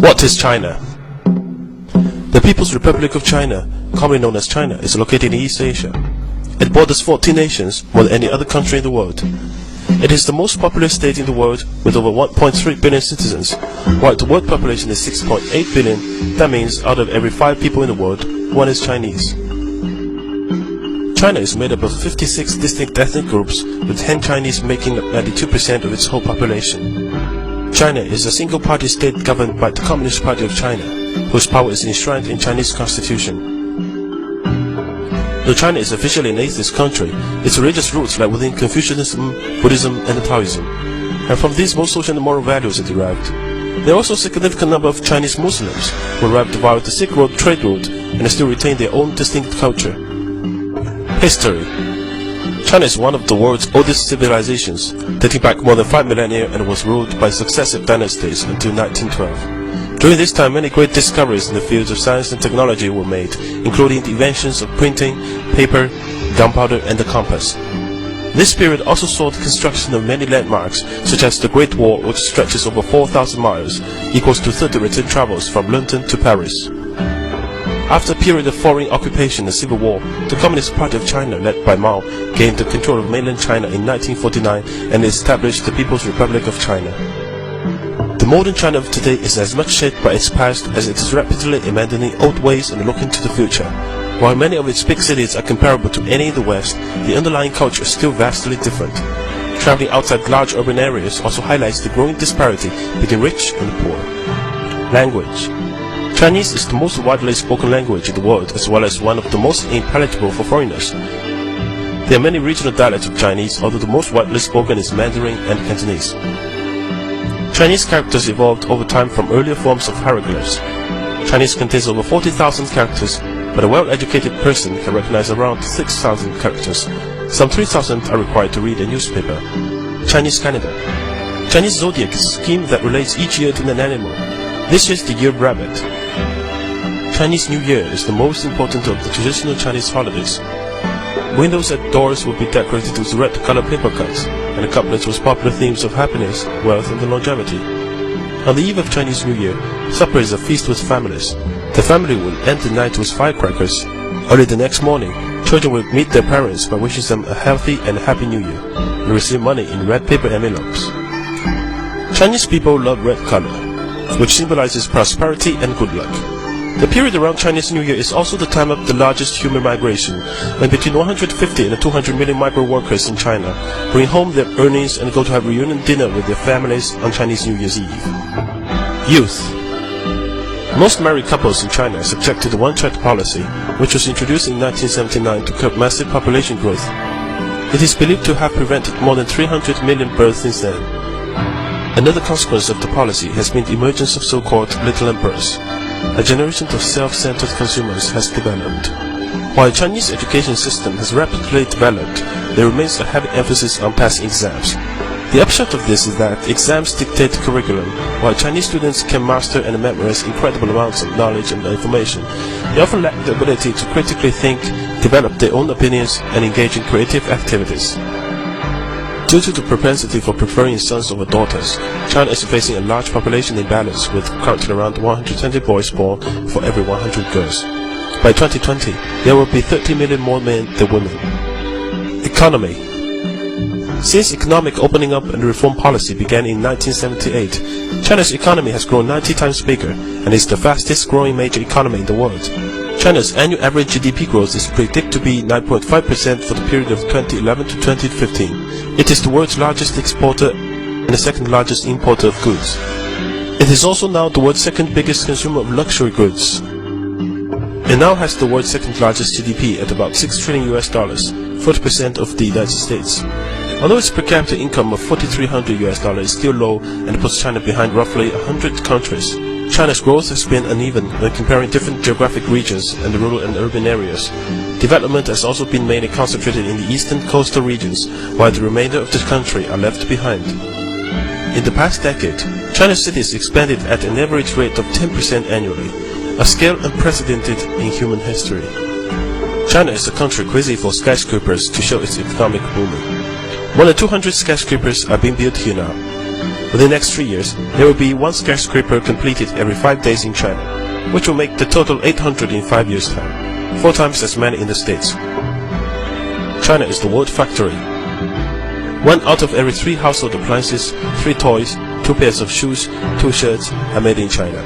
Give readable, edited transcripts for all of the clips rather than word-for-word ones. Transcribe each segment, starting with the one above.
What is China? The People's Republic of China, commonly known as China, is located in East Asia. It borders 14 nations, more than any other country in the world. It is the most populous state in the world, with over 1.3 billion citizens. While the world population is 6.8 billion, that means out of every 5 people in the world, 1 is Chinese. China is made up of 56 distinct ethnic groups, with Han Chinese making up 92% of its whole population. China is a single-party state governed by the Communist Party of China, whose power is enshrined in Chinese constitution. Though China is officially an atheist country, its religious roots lie within Confucianism, Buddhism, and Taoism, and from these most social and moral values are derived. There are also a significant number of Chinese Muslims who arrived via the Silk Road trade route and still retain their own distinct culture. History. China is one of the world's oldest civilizations, dating back more than 5 millennia and was ruled by successive dynasties until 1912. During this time, many great discoveries in the fields of science and technology were made, including the inventions of printing, paper, gunpowder, and the compass. This period also saw the construction of many landmarks, such as the Great Wall, which stretches over 4,000 miles, equals to 30 return travels from London to Paris. After a period of foreign occupation and civil war, the Communist Party of China, led by Mao, gained the control of mainland China in 1949 and established the People's Republic of China. The modern China of today is as much shaped by its past as it is rapidly abandoning old ways and looking to the future. While many of its big cities are comparable to any in the West, the underlying culture is still vastly different. Traveling outside large urban areas also highlights the growing disparity between rich and poor. Language. Chinese is the most widely spoken language in the world, as well as one of the most intelligible for foreigners. There are many regional dialects of Chinese, although the most widely spoken is Mandarin and Cantonese. Chinese characters evolved over time from earlier forms of hieroglyphs. Chinese contains over 40,000 characters, but a well-educated person can recognize around 6,000 characters. Some 3,000 are required to read a newspaper. Chinese calendar. Chinese zodiac is a scheme that relates each year to an animal. This is the year of rabbit. Chinese New Year is the most important of the traditional Chinese holidays. Windows and doors will be decorated with red colored paper cuts, and couplets with popular themes of happiness, wealth, and longevity. On the eve of Chinese New Year, supper is a feast with families. The family will end the night with firecrackers. Early the next morning, children will meet their parents by wishing them a healthy and happy New Year, and receive money in red paper envelopes. Chinese people love red color, which symbolizes prosperity and good luck. The period around Chinese New Year is also the time of the largest human migration, when between 150 and 200 million migrant workers in China bring home their earnings and go to have reunion dinner with their families on Chinese New Year's Eve. Youth. Most married couples in China are subject to the one-child policy, which was introduced in 1979 to curb massive population growth. It is believed to have prevented more than 300 million births since then. Another consequence of the policy has been the emergence of so-called little emperors. A generation of self-centered consumers has developed. While the Chinese education system has rapidly developed, there remains a heavy emphasis on passing exams. The upshot of this is that exams dictate the curriculum. While Chinese students can master and memorize incredible amounts of knowledge and information, they often lack the ability to critically think, develop their own opinions, and engage in creative activities. Due to the propensity for preferring sons over daughters, China is facing a large population imbalance, with currently around 120 boys born for every 100 girls. By 2020, there will be 30 million more men than women. Economy. Since economic opening up and reform policy began in 1978, China's economy has grown 90 times bigger and is the fastest growing major economy in the world. China's annual average GDP growth is predicted to be 9.5% for the period of 2011 to 2015. It is the world's largest exporter and the second largest importer of goods. It is also now the world's second biggest consumer of luxury goods. It now has the world's second largest GDP at about $6 trillion, 40% of the United States. Although its per capita income of $4,300 is still low and puts China behind roughly 100 countries, China's growth has been uneven when comparing different geographic regions and the rural and urban areas. Development has also been mainly concentrated in the eastern coastal regions, while the remainder of the country are left behind. In the past decade, China's cities expanded at an average rate of 10% annually, a scale unprecedented in human history. China is a country crazy for skyscrapers to show its economic booming. More than 200 skyscrapers are being built here now. Within the next 3 years, there will be 1 skyscraper completed every 5 days in China, which will make the total 800 in 5 years' time, 4 times as many in the States. China is the world factory. 1 out of every 3 household appliances, 3 toys, 2 pairs of shoes, 2 shirts are made in China.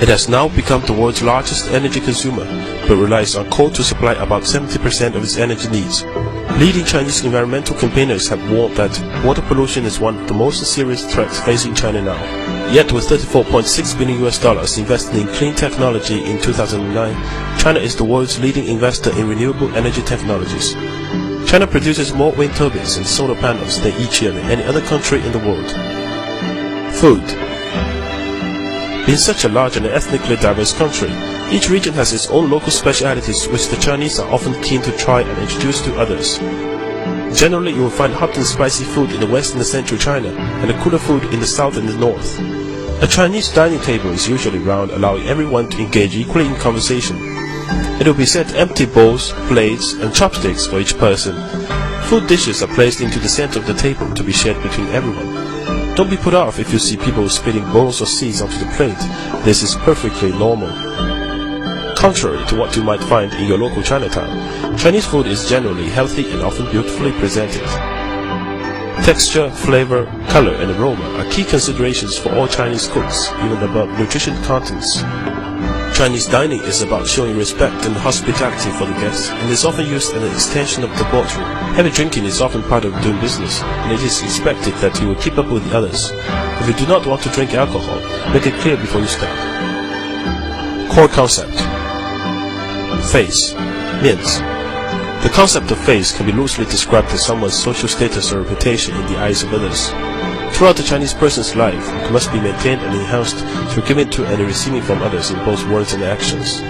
It has now become the world's largest energy consumer, but relies on coal to supply about 70% of its energy needs. Leading Chinese environmental campaigners have warned that water pollution is one of the most serious threats facing China now. Yet with $34.6 billion invested in clean technology in 2009, China is the world's leading investor in renewable energy technologies. China produces more wind turbines and solar panels than each year than any other country in the world. Food. Being such a large and ethnically diverse country, each region has its own local specialities which the Chinese are often keen to try and introduce to others. Generally, you will find hot and spicy food in the west and the central China, and the cooler food in the south and the north. A Chinese dining table is usually round, allowing everyone to engage equally in conversation. It will be set empty bowls, plates, and chopsticks for each person. Food dishes are placed into the center of the table to be shared between everyone. Don't be put off if you see people spitting bowls or seeds onto the plate. This is perfectly normal. Contrary to what you might find in your local Chinatown, Chinese food is generally healthy and often beautifully presented. Texture, flavor, color, and aroma are key considerations for all Chinese cooks, even above nutrition contents. Chinese dining is about showing respect and hospitality for the guests, and is often used as an extension of the boardroom. Heavy drinking is often part of doing business, and it is expected that you will keep up with the others. If you do not want to drink alcohol, make it clear before you start. Core concept. Face. 面子. The concept of face can be loosely described as someone's social status or reputation in the eyes of others. Throughout the Chinese person's life, it must be maintained and enhanced through giving to and receiving from others in both words and actions.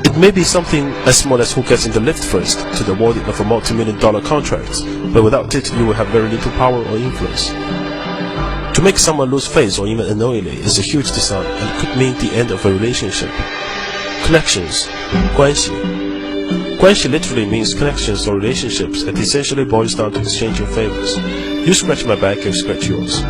It may be something as small as who gets in the lift first to the awarding of a multi-million-dollar contract, but without it you will have very little power or influence. To make someone lose face or even unknowingly is a huge dishonor and could mean the end of a relationship. Connections. 关系. 关系 literally means connections or relationships and essentially boils down to exchanging favors. You scratch my back, I scratch yours.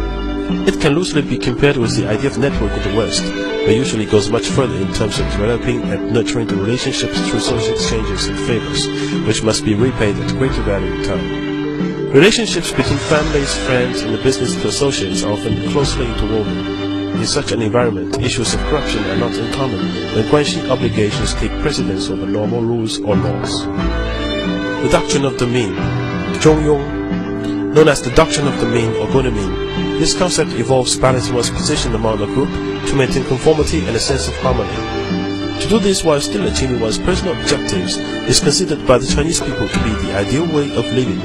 It can loosely be compared with the idea of network in the West, but usually goes much further in terms of developing and nurturing the relationships through social exchanges and favors, which must be repaid at greater value in time. Relationships between families, friends, and the business associates are often closely interwoven. In such an environment, issues of corruption are not uncommon when guanxi obligations take precedence over normal rules or laws. The doctrine of the mean, 中庸, known as the doctrine of the mean or golden mean, this concept involves balancing one's position among a group to maintain conformity and a sense of harmony. To do this while still achieving one's personal objectives is considered by the Chinese people to be the ideal way of living.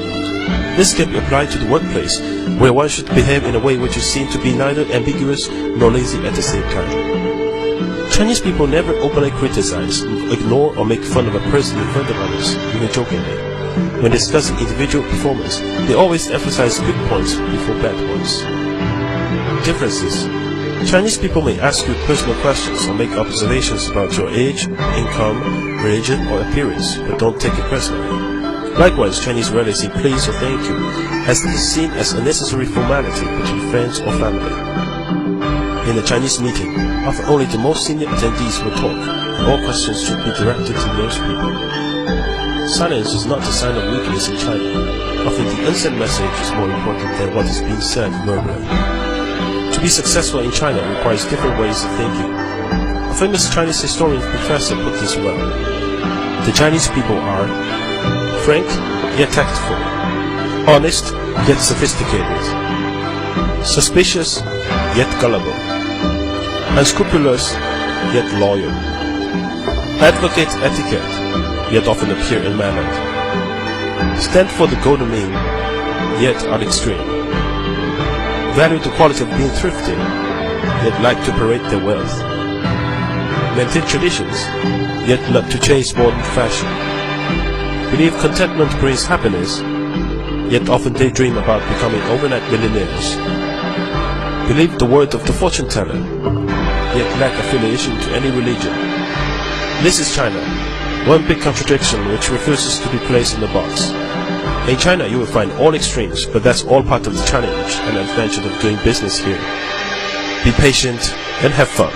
This can be applied to the workplace, where one should behave in a way which is seen to be neither ambiguous nor lazy at the same time. Chinese people never openly criticize, ignore, or make fun of a person in front of others, even jokingly. When discussing individual performance, they always emphasize good points before bad ones. Differences. Chinese people may ask you personal questions or make observations about your age, income, religion, or appearance, but don't take it personally. Likewise, Chinese rarely say please or thank you, as it is seen as a necessary formality between friends or family. In a Chinese meeting, often only the most senior attendees will talk, and all questions should be directed to those people. Silence is not a sign of weakness in China. Often the unsent message is more important than what is being said verbally. To be successful in China requires different ways of thinking. A famous Chinese historian professor put this well. The Chinese people are frank yet tactful, honest yet sophisticated, suspicious yet gullible, unscrupulous yet loyal, advocate etiquette yet often appear unmannered, stand for the golden mean yet are extreme, value the quality of being thrifty yet like to parade their wealth, maintain traditions yet love to chase modern fashion, believe contentment brings happiness, yet often daydream about becoming overnight millionaires. Believe the word of the fortune teller, yet lack affiliation to any religion. This is China, one big contradiction which refuses to be placed in a box. In China, you will find all extremes, but that's all part of the challenge and advantage of doing business here. Be patient and have fun.